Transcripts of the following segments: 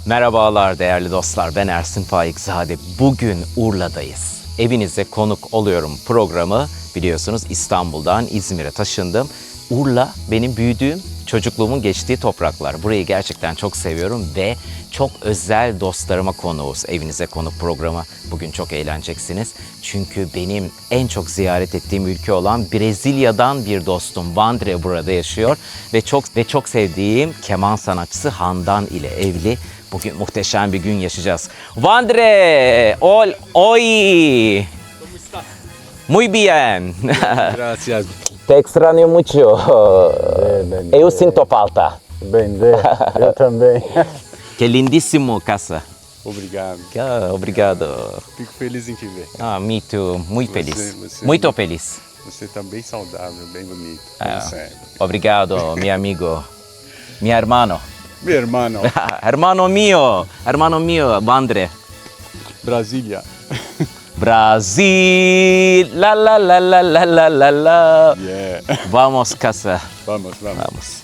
Merhabalar değerli dostlar, ben Ersin Faikzade. Bugün Urla'dayız. Evinize konuk oluyorum programı biliyorsunuz İstanbul'dan İzmir'e taşındım. Urla benim büyüdüğüm, çocukluğumun geçtiği topraklar. Burayı gerçekten çok seviyorum ve çok özel dostlarıma konuğuz. Evinize konuk programı. Bugün çok eğleneceksiniz. Çünkü benim en çok ziyaret ettiğim ülke olan Brezilya'dan bir dostum Vandre burada yaşıyor ve çok sevdiğim keman sanatçısı Handan ile evli. Bugün muhteşem bir gün yaşayacağız. Vandre, hoy. Muy bien. Gracias. Te extraño mucho. Bem, Eu sinto falta. bem, eu também. Que lindíssimo casa. Obrigado. Obrigado. Fico feliz em te ver. Ah, me too. Muito feliz. você- Muito feliz. Você tá bem saudável, bem bonito. Como sempre. Obrigado, mi amigo. Mi hermano. Meu irmão, Hermano mío, Vandre. Brasília. Brasil. La la la la la la la la. Yeah. Vamos casa. Vamos. Vamos.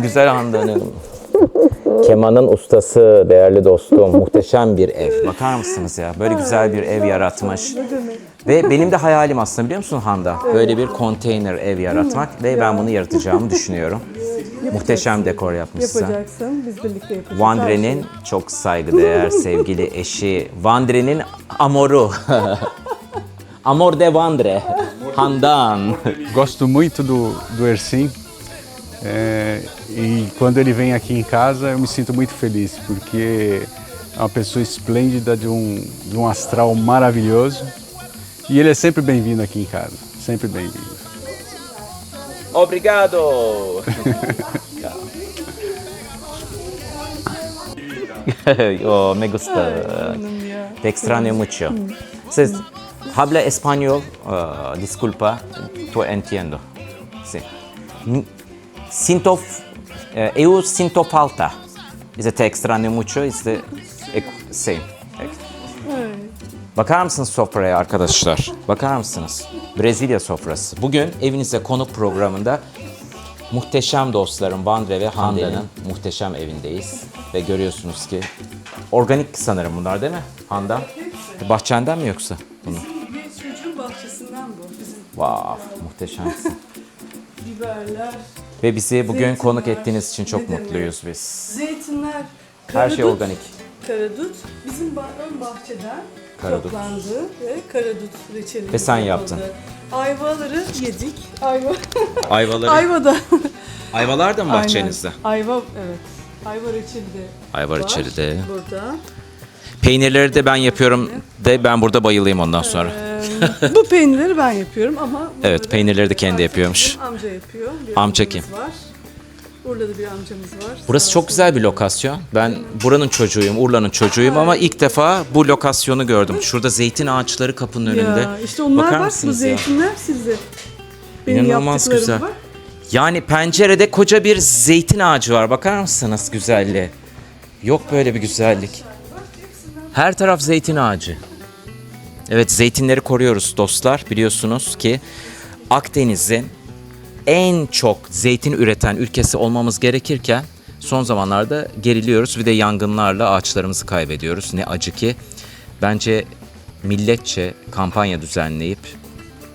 Güzel Handan'ım. Kemanın ustası, değerli dostum, muhteşem bir ev. Bakar mısınız ya? Böyle güzel bir ev yaratmış. Ve benim de hayalim aslında biliyor musun Handa? Böyle bir konteyner ev yaratmak ve ben bunu yaratacağımı düşünüyorum. Muhteşem dekor yapmışsın. Yapacaksın, biz birlikte yapacağız. Vandre'nin çok saygıdeğer sevgili eşi, Vandre'nin amoru. Amor de Vandre, Handan. Gosto muito do Ersin. E quando ele vem aqui em casa, eu me sinto muito feliz, porque é uma pessoa esplêndida, de um astral maravilhoso. E ele é sempre bem-vindo aqui em casa. Sempre bem-vindo. Obrigado. Oh, me gusta. Te extraño mucho. Siz habla español, disculpa, tu entiendo. Sí. Eu sinto falta. Dice te extraño mucho. Dice, sí. Bakar mısınız sofraya arkadaşlar? Bakar mısınız? Brezilya sofrası. Bugün evinize konuk programında muhteşem dostlarım Vandre ve Handan'ın muhteşem evindeyiz. Ve görüyorsunuz ki organik sanırım bunlar değil mi Handan? Bahçenden mi yoksa bunu? Bir çocuğun bahçesinden bu. Bizim Wow, muhteşemsin. biberler, Ve bizi bugün Zeytinler. konuk ettiğiniz için çok Ne demek? mutluyuz biz. zeytinler, Her şey organik. Karadut bizim ön bahçeden Karadut. toplandı ve karadut reçeli Ve sen yapıldı. yaptın. Ayvaları yedik. Ayvaları. Ayvada. Ayvalar da mı bahçenizde? Aynen. Ayva, evet. Ayva reçeli de Ayva var reçeli de. burada. Peynirleri de ben yapıyorum de ben burada bayılayım ondan sonra. Bu peynirleri ben yapıyorum ama Evet, bunları peynirleri de kendi yapıyormuş. Amca yapıyor. Bir Amca amcamız kim? var. Urla'da bir amcamız var. Burası Sağ çok olsun. güzel bir lokasyon. Ben buranın çocuğuyum, Urla'nın çocuğuyum ama ilk defa bu lokasyonu gördüm. Şurada zeytin ağaçları kapının önünde. Ya işte onlar Bakar bak bu mısınız ya? zeytinler sizde. Benim İnanılmaz yaptıklarım güzel. var. Yani pencerede koca bir zeytin ağacı var. Bakar mısınız güzelliğe? Yok böyle bir güzellik. Her taraf zeytin ağacı. Evet, zeytinleri koruyoruz dostlar. Biliyorsunuz ki Akdeniz'in en çok zeytin üreten ülkesi olmamız gerekirken son zamanlarda geriliyoruz ve de yangınlarla ağaçlarımızı kaybediyoruz. Ne acı ki. Bence milletçe kampanya düzenleyip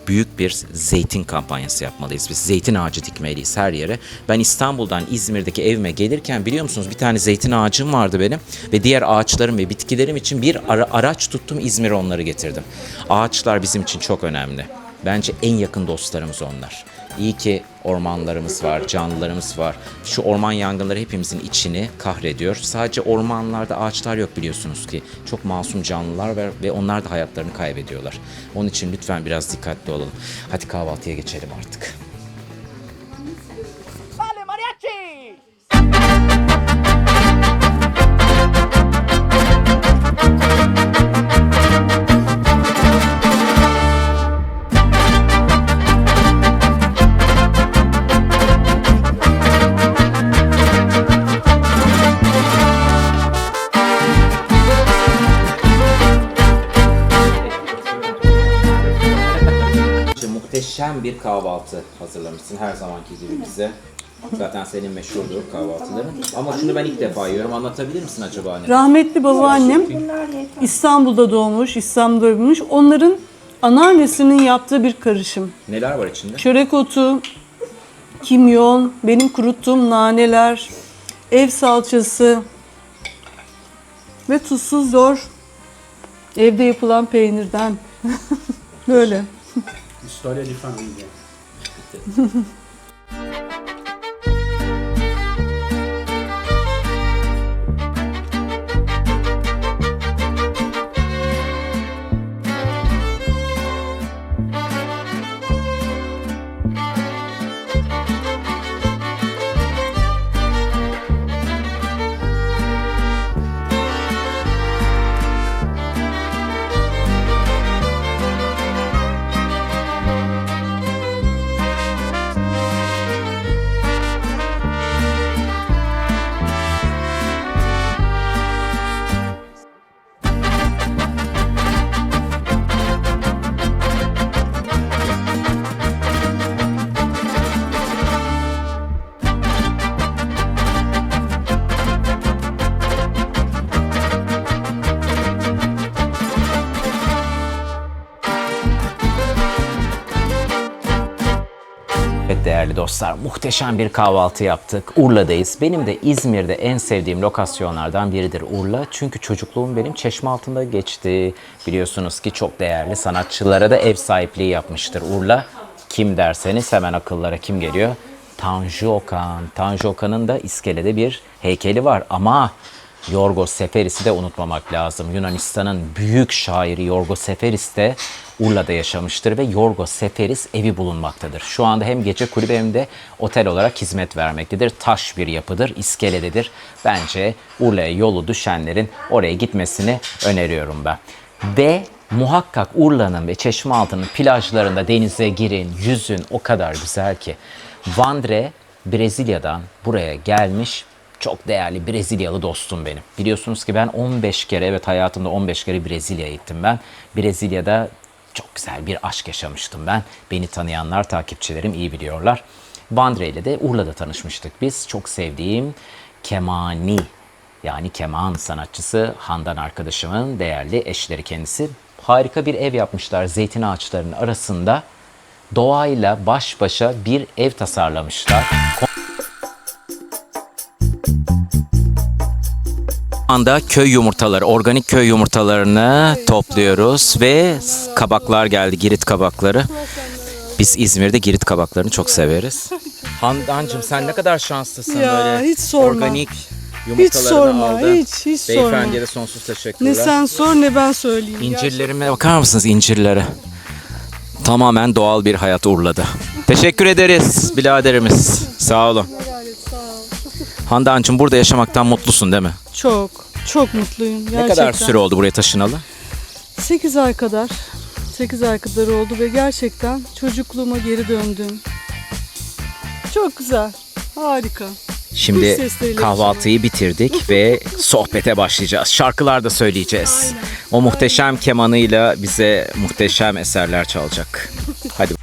büyük bir zeytin kampanyası yapmalıyız. Biz zeytin ağacı dikmeliyiz her yere. Ben İstanbul'dan İzmir'deki evime gelirken biliyor musunuz bir tane zeytin ağacım vardı benim. Ve diğer ağaçlarım ve bitkilerim için bir araç tuttum, İzmir'e onları getirdim. Ağaçlar bizim için çok önemli. Bence en yakın dostlarımız onlar. İyi ki ormanlarımız var, canlılarımız var. Şu orman yangınları hepimizin içini kahrediyor. Sadece ormanlarda ağaçlar yok biliyorsunuz ki. Çok masum canlılar var ve onlar da hayatlarını kaybediyorlar. Onun için lütfen biraz dikkatli olalım. Hadi kahvaltıya geçelim artık. ¡Vale, mariachi! muhteşem bir kahvaltı hazırlamışsın her zamanki gibi bize. Zaten senin meşhurdur kahvaltıların. Ama şunu ben ilk defa yiyorum. Anlatabilir misin acaba ne? Rahmetli babaannem İstanbul'da doğmuş, İstanbul'da büyümüş. Onların anneannesinin yaptığı bir karışım. Neler var içinde? Çörek otu, kimyon, benim kuruttuğum naneler, ev salçası ve tuzsuz zor evde yapılan peynirden. Böyle. História de família. Evet değerli dostlar, muhteşem bir kahvaltı yaptık. Urla'dayız. Benim de İzmir'de en sevdiğim lokasyonlardan biridir Urla. Çünkü çocukluğum benim Çeşmealtı'nda geçti. Biliyorsunuz ki çok değerli sanatçılara da ev sahipliği yapmıştır Urla. Kim derseniz hemen akıllara kim geliyor? Tanju Okan. Tanju Okan'ın da iskelede bir heykeli var ama Yorgos Seferis'i de unutmamak lazım. Yunanistan'ın büyük şairi Yorgos Seferis de Urla'da yaşamıştır ve Yorgos Seferis evi bulunmaktadır. Şu anda hem gece kulübü hem de otel olarak hizmet vermektedir. Taş bir yapıdır, iskelededir. Bence Urla'ya yolu düşenlerin oraya gitmesini öneriyorum ben. Ve muhakkak Urla'nın ve Çeşmealtı'nın plajlarında denize girin, yüzün, o kadar güzel ki. Vandre Brezilya'dan buraya gelmiş. Çok değerli Brezilyalı dostum benim. Biliyorsunuz ki ben 15 kere, evet hayatımda 15 kere Brezilya'ya gittim ben. Brezilya'da çok güzel bir aşk yaşamıştım ben. Beni tanıyanlar, takipçilerim iyi biliyorlar. Vandre ile de Urla'da tanışmıştık biz. Çok sevdiğim kemani, yani keman sanatçısı Handan arkadaşımın değerli eşleri kendisi. Harika bir ev yapmışlar zeytin ağaçlarının arasında. Doğayla baş başa bir ev tasarlamışlar. Şu anda köy yumurtaları, organik köy yumurtalarını topluyoruz ve kabaklar geldi, girit kabakları. Biz İzmir'de girit kabaklarını çok severiz. Handancığım sen ne kadar şanslısın Ya, böyle hiç sorma. organik Hiç yumurtalarını sorma, aldın. hiç sorma. Beyefendiye de sonsuz teşekkürler. Ne sen sor ne ben söyleyeyim. İncirlerime bakar mısınız, incirlere? Tamamen doğal bir hayat Urla'da. Teşekkür ederiz biraderimiz. Sağ olun. Handancığım burada yaşamaktan mutlusun değil mi? Çok mutluyum gerçekten. Ne kadar süre oldu buraya taşınalı? 8 ay kadar. 8 ay kadar oldu ve gerçekten çocukluğuma geri döndüm. Çok güzel. Harika. Kuş Şimdi sesleriyle kahvaltıyı bitirdik ve sohbete başlayacağız. Şarkılar da söyleyeceğiz. O muhteşem kemanıyla bize muhteşem eserler çalacak. Hadi.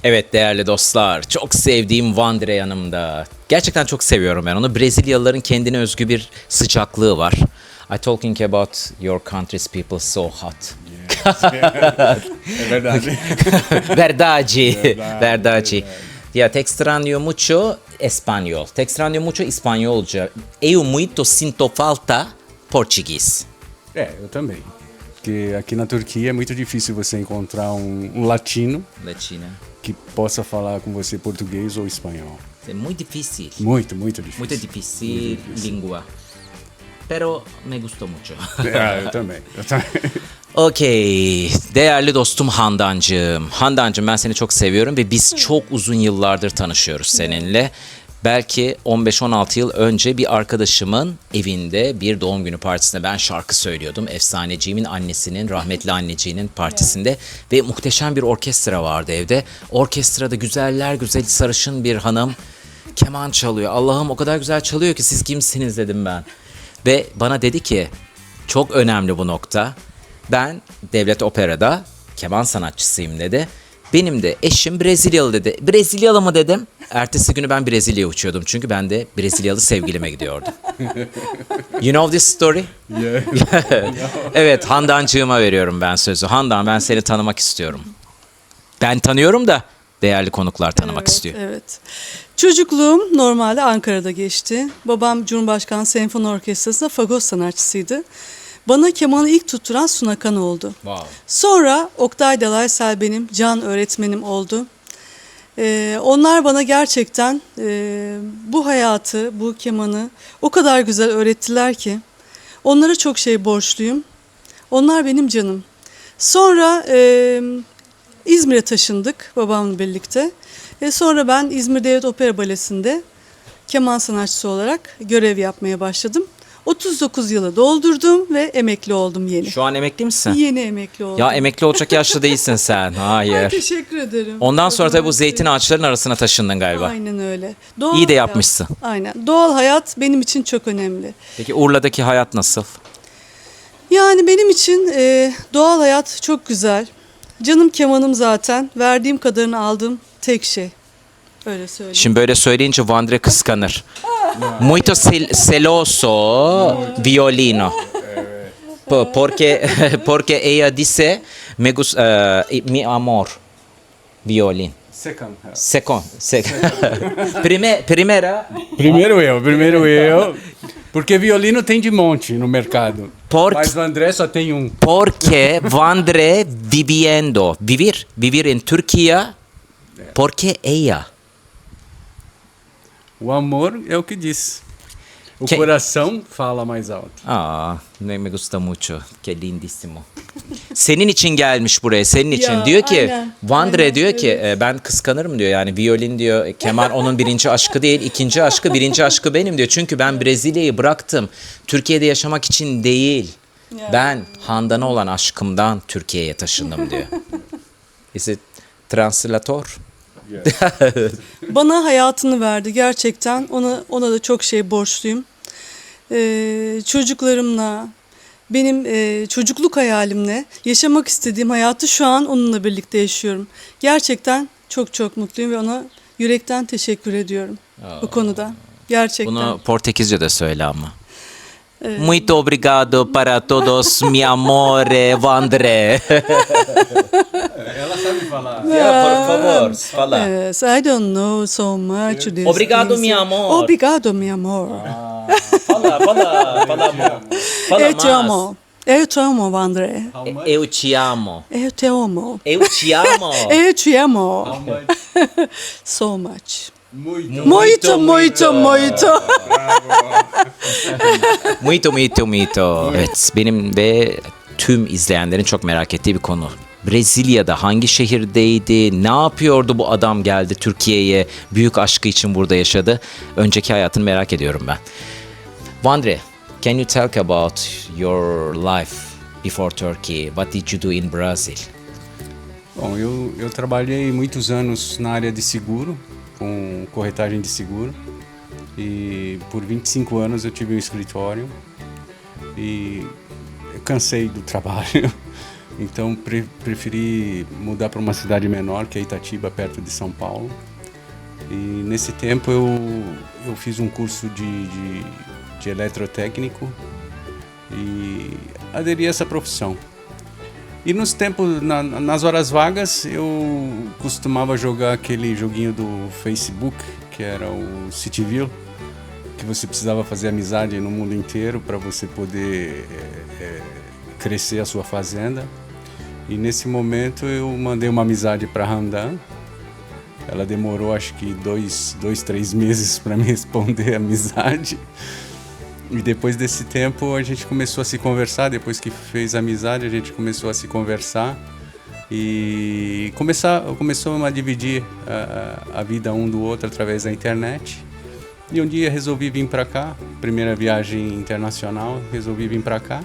Evet değerli dostlar, çok sevdiğim Vandre yanımda. Gerçekten çok seviyorum ben onu. Brezilyalıların kendine özgü bir sıcaklığı var. I talking about your country's people so hot. É verdade. Verdade. Verdade. Ya, te extraño mucho español. Te extraño mucho espanholca. Eu muito sinto falta português. Eu também. Porque aqui na Turquia é muito difícil você encontrar um latino Latina. que possa falar com você português ou espanhol. É muito difícil. Muito, muito difícil. Muito difícil língua. pero me gusta mucho. Eu também. Okey. Değerli dostum Handancığım. Handancığım ben seni çok seviyorum ve biz çok uzun yıllardır tanışıyoruz seninle. Belki 15-16 yıl önce bir arkadaşımın evinde bir doğum günü partisinde ben şarkı söylüyordum. Efsaneciğimin annesinin, rahmetli anneciğinin partisinde ve muhteşem bir orkestra vardı evde. Orkestrada güzeller güzeli sarışın bir hanım keman çalıyor. Allah'ım o kadar güzel çalıyor ki siz kimsiniz dedim ben. Ve bana dedi ki çok önemli bu nokta. Ben devlet operada keman sanatçısıyım dedi. Benim de eşim Brezilyalı dedi. Brezilyalı mı dedim. Ertesi günü ben Brezilya'ya uçuyordum. Çünkü ben de Brezilyalı sevgilime gidiyordum. You know this story? Yeah. Evet, Handancığıma veriyorum ben sözü. Handan ben seni tanımak istiyorum. Ben tanıyorum da değerli konuklar tanımak istiyor. Evet. Çocukluğum normalde Ankara'da geçti. Babam Cumhurbaşkanı Senfoni Orkestrası'nda fagot sanatçısıydı. Bana kemanı ilk tutturan Suna Kan oldu. Wow. Sonra Oktay Dalaysel benim can öğretmenim oldu. Onlar bana gerçekten bu hayatı, bu kemanı o kadar güzel öğrettiler ki onlara çok şey borçluyum. Onlar benim canım. Sonra İzmir'e taşındık babamla birlikte. Sonra ben İzmir Devlet Opera Balesi'nde keman sanatçısı olarak görev yapmaya başladım. 39 yılı doldurdum ve emekli oldum yeni. Şu an emekli misin? Yeni emekli oldum. Ya emekli olacak yaşlı değilsin sen. Ay, Hayır. teşekkür ederim. Ondan sonra tabii bu Çok zeytin ağaçlarının arasına taşındın galiba. Aynen öyle. Doğal İyi de hayat. yapmışsın. Aynen. Doğal hayat benim için çok önemli. Peki Urla'daki hayat nasıl? Yani benim için doğal hayat çok güzel. Canım kemanım zaten. Verdiğim kadarını aldığım tek şey. Öyle söyleyeyim. Şimdi böyle söyleyince Vandre kıskanır. Muito celoso violino. Porque ella dice mi amor violin. Second. Primera Primeiro eu. Porque violino tem de monte no mercado. Mas o André só tem porque Vandre viviendo vivir en Türkiye porque ella. O amor é o que diz. O Que- coração fala mais alto. Me gusta mucho. Que lindísimo. Senin için gelmiş buraya, senin için. Ya, Diyor ki, aynen, Vandre aynen, diyor ki, ben kıskanırım diyor. Yani violin diyor, keman onun birinci aşkı değil, ikinci aşkı, birinci aşkı benim diyor. Çünkü ben Brezilya'yı bıraktım. Türkiye'de yaşamak için değil. Ben Handan'a olan aşkımdan Türkiye'ye taşındım diyor. Is it translator? Bana hayatını verdi gerçekten. Ona da çok şey borçluyum. Çocuklarımla, benim çocukluk hayalimle yaşamak istediğim hayatı şu an onunla birlikte yaşıyorum. Gerçekten çok çok mutluyum ve ona yürekten teşekkür ediyorum bu konuda. Gerçekten. Bunu Portekizce de söyle ama. Muito obrigado para todos, mi amore, Vandre. Ela sabe falar. Por favor, fala. Yes, I don't know so much. these Obrigado, things. mi amor. Obrigado, mi amor. Fala Eu te amo. Eu te amo, Vandré. Eu te amo. Eu te amo. Eu te amo. Eu te amo. How much? So much. Muito. Muito, muito, muito. Muito. Evet, benim ve tüm izleyenlerin çok merak ettiği bir konu. Brezilya'da hangi şehirdeydi? Ne yapıyordu bu adam geldi Türkiye'ye? Büyük aşkı için burada yaşadı. Önceki hayatını merak ediyorum ben. Vandre, can you talk about your life before Turkey? What did you do in Brazil? Bom, eu trabalhei muitos anos na área de seguro, com corretagem de seguro. E por 25 anos eu tive um escritório e eu cansei do trabalho. Então preferi mudar para uma cidade menor, que é Itatiba, perto de São Paulo. E nesse tempo eu fiz um curso de eletrotécnico e aderi a essa profissão. E nos tempos, nas horas vagas, eu costumava jogar aquele joguinho do Facebook, que era o Cityville, que você precisava fazer amizade no mundo inteiro para você poder crescer a sua fazenda. E nesse momento eu mandei uma amizade para Handan. Ela demorou acho que 2, 3 meses para me responder a amizade. E depois desse tempo a gente começou a se conversar, depois que fez amizade a gente começou a se conversar e começamos a dividir a vida um do outro através da internet. E um dia resolvi vir para cá, primeira viagem internacional, resolvi vir para cá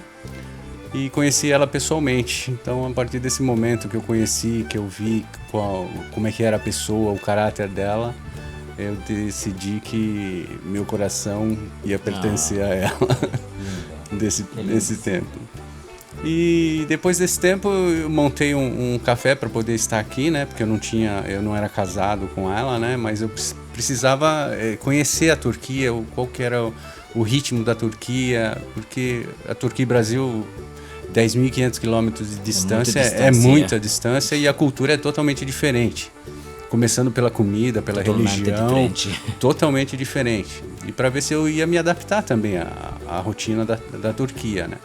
e conheci ela pessoalmente. Então, a partir desse momento que eu conheci, que eu vi como é que era a pessoa, o caráter dela, eu decidi que meu coração ia pertencer a ela desse tempo. E depois desse tempo eu montei um café para poder estar aqui, né? Porque eu não era casado com ela, né? Mas eu precisava conhecer a Turquia, qual que era o ritmo da Turquia, porque a Turquia e Brasil 10.500 quilômetros de distância é muita distância e a cultura é totalmente diferente. Começando pela comida, pela religião, totalmente diferente. E para ver se eu ia me adaptar também à rotina da Turquia, né?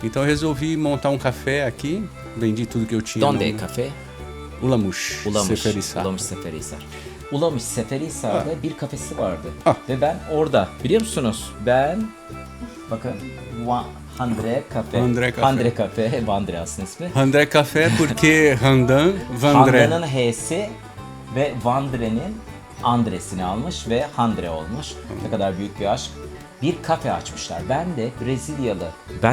Então eu resolvi montar um café aqui, vendi tudo que eu tinha. Donde café? Ulamış, Seferihisar. Ulamış Seferihisar. Ulamış Seferihisar'da bir kafesi vardı. Ve ben orada, biliyor musunuz? Bakın, Handre Cafe. Handre Cafe, Vandre aslında ismi. Handre Cafe porque Handan, Vandre. Handa'nın H'si ve Vandre'nin Andres'ini almış ve Handre olmuş. Ne kadar büyük bir aşk. Bir kafe açmışlar. Ben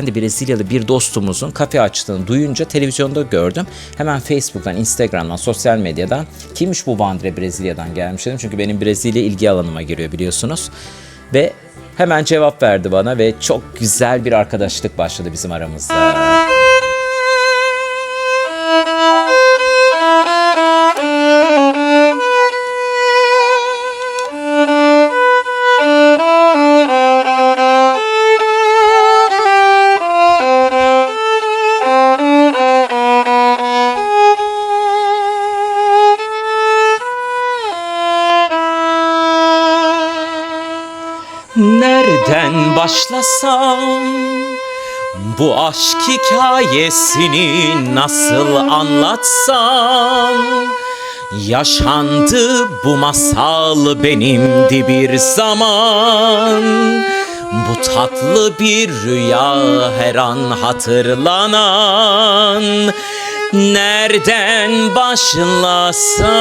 de Brezilyalı bir dostumuzun kafe açtığını duyunca televizyonda gördüm. Hemen Facebook'tan, Instagram'dan, sosyal medyadan kimmiş bu Vandre Brezilya'dan gelmiş dedim. Çünkü benim Brezilya ilgi alanıma giriyor biliyorsunuz. Ve hemen cevap verdi bana ve çok güzel bir arkadaşlık başladı bizim aramızda. Nereden başlasam, bu aşk hikayesini nasıl anlatsam? Yaşandı bu masal benimdi bir zaman. Bu tatlı bir rüya her an hatırlanan. Nereden başlasam?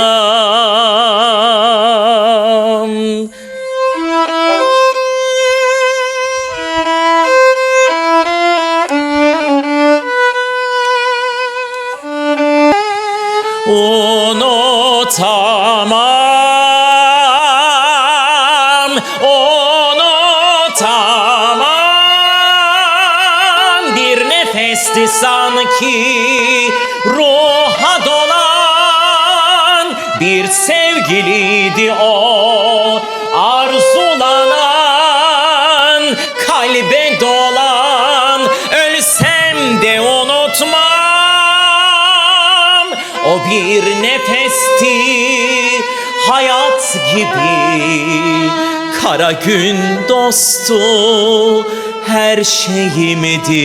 Unutamam, bir nefesti sanki ruha dolan, bir sevgiliydi o arzulanan, kalbe dolan, ölsem de unutmam. O bir nefesti, hayat gibi, kara gün dostu, her şeyimdi,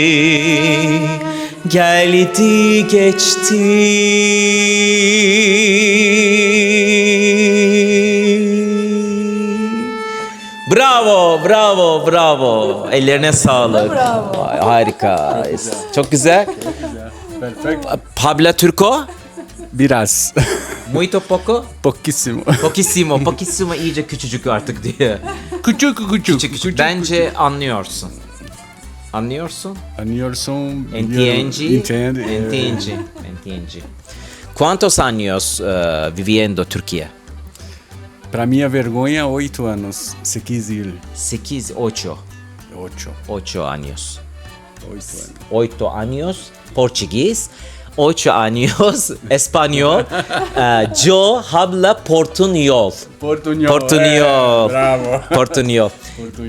geldi geçti. Bravo, bravo, bravo. Ellerine sağlık. Bravo. Harika. Çok güzel. Habla Turco? Biraz. Muito poco? Pouquíssimo. Pochissimo. Pochissimo iyice küçücük artık diye. Küçük. Bence anlıyorsun. Anlıyorsun? Anlıyorsun. Entiende. Entende. Entiende. Quantos años viviendo Türkiye? Para minha vergonha, 8 anos. 8 yıl. 8, 8. 8 años. 8 años Portugués. 8 años Español. Yo habla Portuñol. Portuñol. Bravo. Portuñol.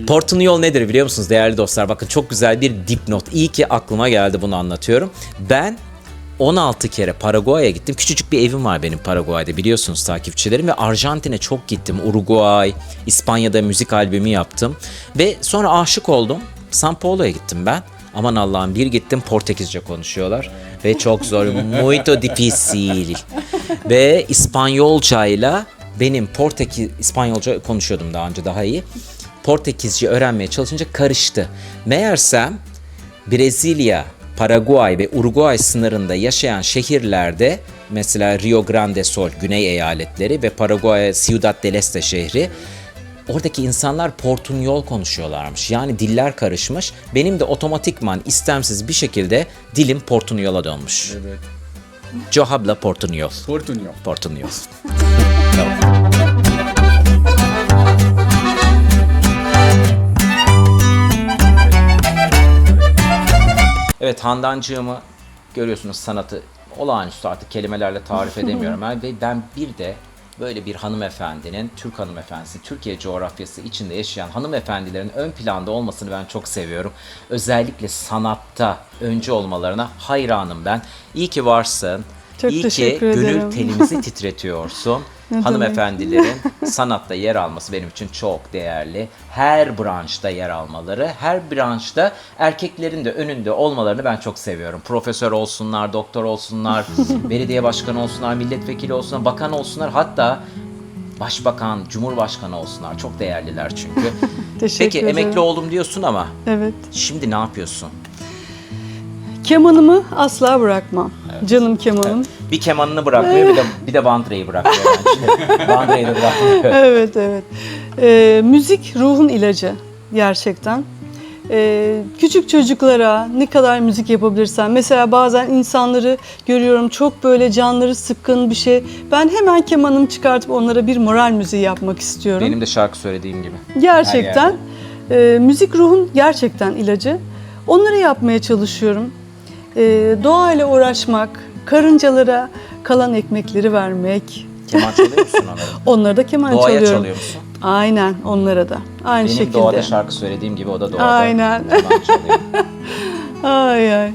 Portuñol nedir biliyor musunuz değerli dostlar? Bakın çok güzel bir dipnot. İyi ki aklıma geldi bunu anlatıyorum. Ben 16 kere Paraguay'a gittim. Küçücük bir evim var benim Paraguay'da biliyorsunuz takipçilerim. Ve Arjantin'e çok gittim. Uruguay, İspanya'da müzik albümü yaptım. Ve sonra aşık oldum. São Paulo'ya gittim ben. Aman Allah'ım bir gittim Portekizce konuşuyorlar. Ve çok zor. Muito difícil. Ve İspanyolcayla benim İspanyolca konuşuyordum daha önce daha iyi. Portekizce öğrenmeye çalışınca karıştı. Meğersem Brezilya, Paraguay ve Uruguay sınırında yaşayan şehirlerde, mesela Rio Grande do Sul, Güney eyaletleri ve Paraguay Ciudad del Este şehri, oradaki insanlar portunyol konuşuyorlarmış. Yani diller karışmış. Benim de otomatikman istemsiz bir şekilde dilim portunyola dönmüş. Evet. Yo habla portunyol. Portunhol. Portunyol. Evet, Handancığımı görüyorsunuz, sanatı olağanüstü, artık kelimelerle tarif edemiyorum. Ve ben bir de böyle bir hanımefendinin, Türk hanımefendisi, Türkiye coğrafyası içinde yaşayan hanımefendilerin ön planda olmasını ben çok seviyorum. Özellikle sanatta öncü olmalarına hayranım ben. İyi ki varsın. Çok İyi ki teşekkür gönül ederim. telimizi titretiyorsun. demek? Hanımefendilerin sanatta yer alması benim için çok değerli. Her branşta yer almaları, her branşta erkeklerin de önünde olmalarını ben çok seviyorum. Profesör olsunlar, doktor olsunlar, belediye başkanı olsunlar, milletvekili olsunlar, bakan olsunlar, hatta başbakan, cumhurbaşkanı olsunlar. Çok değerliler çünkü. Teşekkür Peki ederim. emekli oldum diyorsun ama Evet. şimdi ne yapıyorsun? Kemanımı asla bırakmam. Canım kemanım. Bir kemanını bırakmıyor, bir de bandreyi bırakmıyor bence. Bandreyi de bırakmıyor. Evet, evet. Müzik ruhun ilacı gerçekten. Küçük çocuklara ne kadar müzik yapabilirsen, mesela bazen insanları görüyorum çok böyle canları sıkkın bir şey. Ben hemen kemanımı çıkartıp onlara bir moral müziği yapmak istiyorum. Benim de şarkı söylediğim gibi. Gerçekten müzik ruhun gerçekten ilacı. Onları yapmaya çalışıyorum. Doğayla uğraşmak, karıncalara kalan ekmekleri vermek. Keman çalıyor musun onları? Onlara da keman Doğaya çalıyorum. çalıyor musun? Aynen, onlara da. Aynı Benim şekilde. doğada şarkı söylediğim gibi o da doğada Aynen. keman çalıyor. Ay ay.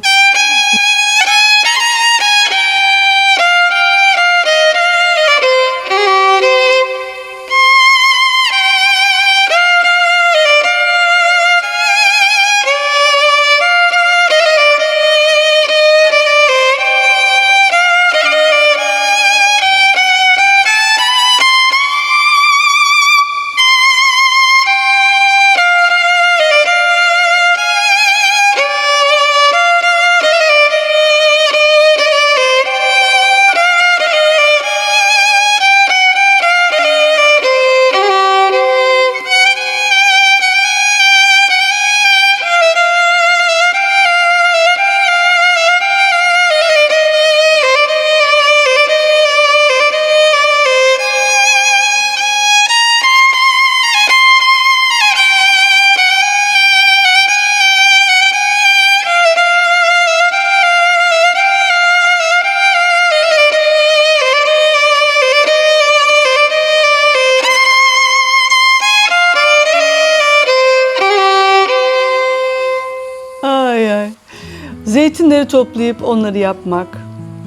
Ay ay. Zeytinleri toplayıp onları yapmak.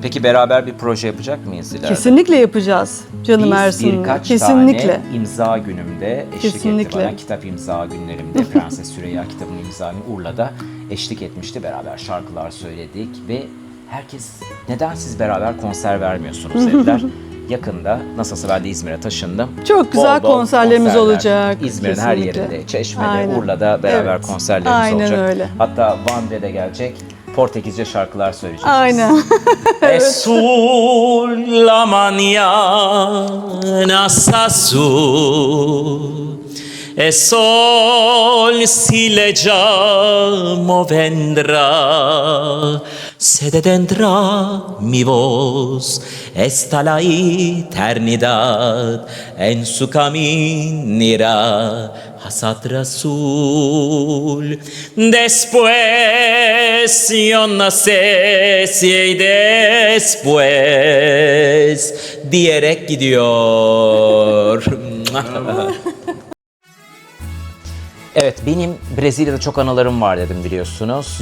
Peki beraber bir proje yapacak mıyız ileride? Kesinlikle yapacağız canım Biz Ersin. birkaç Kesinlikle. tane imza günümde eşlik Kesinlikle. etti bana. Kitap imza günlerimde Prenses Süreyya kitabının imza günü Urla'da eşlik etmişti. Beraber şarkılar söyledik ve herkes neden siz beraber konser vermiyorsunuz dediler. Yakında, nasılsa ben de İzmir'e taşındım. Çok güzel Bol bol konserlerimiz konserler. olacak. İzmir'in her Kesinlikle. yerinde, Çeşme'de, Aynen. Urla'da beraber Evet. konserlerimiz Aynen olacak. öyle. Hatta Van'de gelecek. Portekizce şarkılar söyleyeceğiz. Aynen. Es sulla mañana s'azzurra e sol si le llamo vendrá se detendrá mi voz esta la eternidad en su caminera Hasat Rasul después yo no sé si después diyerek gidiyor. Evet, benim Brezilya'da çok anılarım var dedim biliyorsunuz.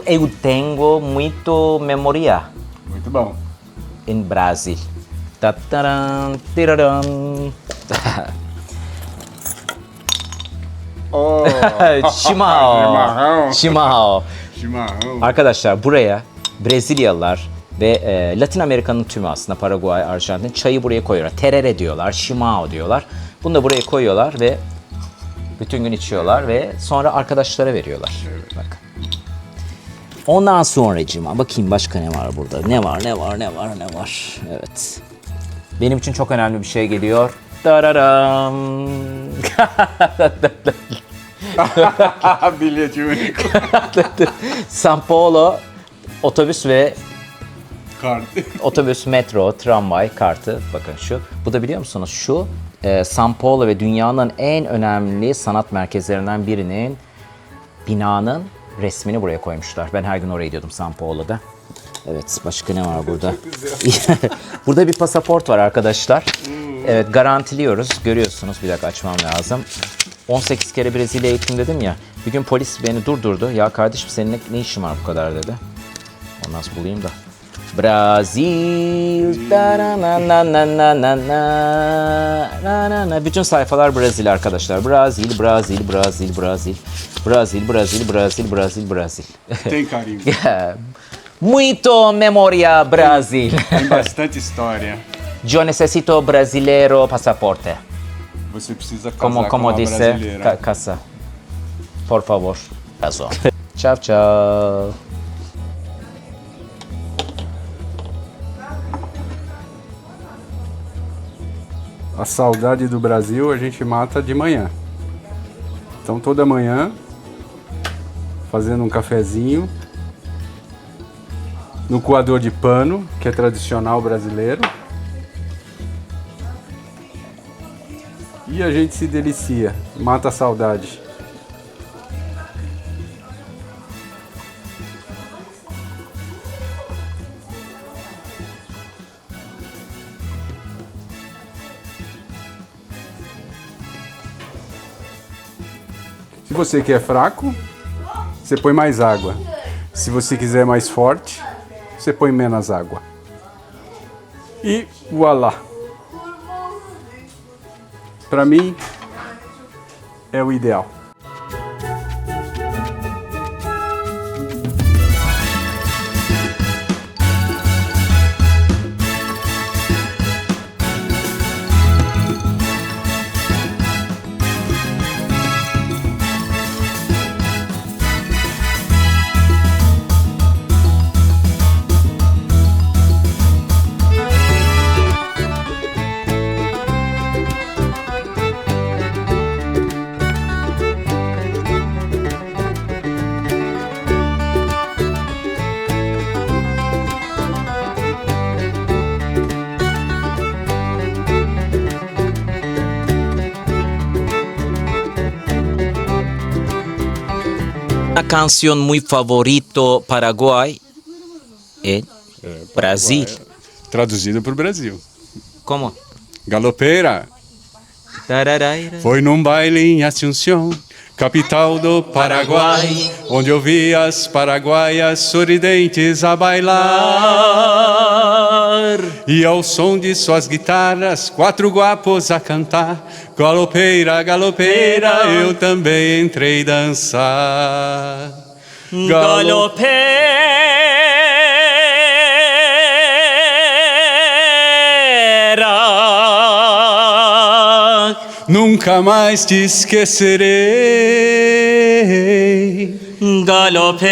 Eu tengo muito memoria Muito bom. in Brasil. Tataran, tiraran. Oh, Chimarrão. Chimarrão. chimarrão. Arkadaşlar buraya Brezilyalılar ve Latin Amerika'nın tümü, aslında Paraguay, Arjantin, çayı buraya koyuyorlar. Terere diyorlar, chimarrão diyorlar. Bunu da buraya koyuyorlar ve Bütün gün içiyorlar ve sonra arkadaşlara veriyorlar. Bak. Ondan sonracığıma bakayım başka ne var burada? Ne var? Evet. Benim için çok önemli bir şey geliyor. Dararam. Bilhete único. São Paulo otobüs ve Kart. otobüs, metro, tramvay kartı. Bakın şu. Bu da biliyor musunuz? Şu São Paulo ve dünyanın en önemli sanat merkezlerinden birinin binanın resmini buraya koymuşlar. Ben her gün oraya gidiyordum São Paulo'da. Evet, başka ne var burada? Burada bir pasaport var arkadaşlar. Evet, garantiliyoruz. Görüyorsunuz. Bir dakika açmam lazım. 18 kere Brezilya eğitim dedim ya. Bir gün polis beni durdurdu. Ya kardeşim senin ne işin var bu kadar dedi. Ondan sonra bulayım da. Brazil. Bütün sayfalar Brezilya arkadaşlar. Brazil. Tem carinho. Muito memoria Brasil. Tem bastante história. Yo necesito brasileiro passaporte. Você precisa casar com Como uma disse, brasileira. casa. Por favor. Casou. Tchau, tchau. A saudade do Brasil a gente mata de manhã. Então toda manhã, fazendo um cafezinho, no coador de pano, que é tradicional brasileiro. E a gente se delicia, mata a saudade. Se você quer fraco, você põe mais água. Se você quiser mais forte, você põe menos água. E voilá. Para mim, é o ideal. Una canción muy favorito Paraguay en Brasil. Traduzido para o Brasil. ¿Cómo? Galopeira. Tararaira. Foi num baile em Assunção, capital do Paraguai, onde eu vi as paraguaias sorridentes a bailar. E ao som de suas guitarras, 4 guapos a cantar. Galopeira, galopeira, eu também entrei dançar. Galopeira. Nunca mais te esquecerei. Galopeira.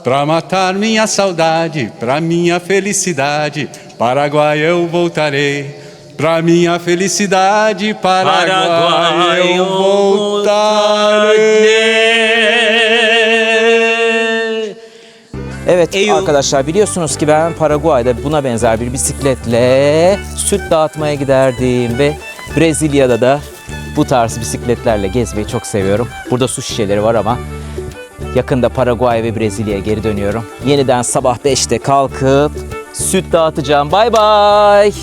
Pra matar minha saudade, pra minha felicidade, Paraguai eu voltarei. Pra minha felicidade, Paraguai eu voltarei. Evet arkadaşlar biliyorsunuz ki ben Paraguay'da buna benzer bir bisikletle süt dağıtmaya giderdim ve Brezilya'da da bu tarz bisikletlerle gezmeyi çok seviyorum. Burada su şişeleri var ama yakında Paraguay ve Brezilya'ya geri dönüyorum. Yeniden sabah 5'te kalkıp süt dağıtacağım. Bye bye.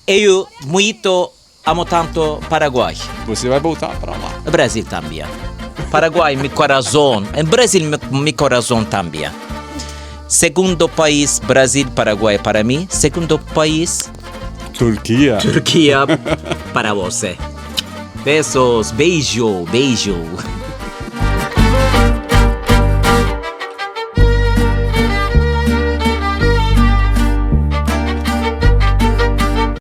Eu muito amo tanto Paraguay. Você vai voltar pra lá. Brasil também. Paraguay mi corazón. Brasil mi corazón también. Segundo país, Brasil, Paraguay para mí. Segundo país, Turquia. Turquía para você. Besos, beijo, beijo.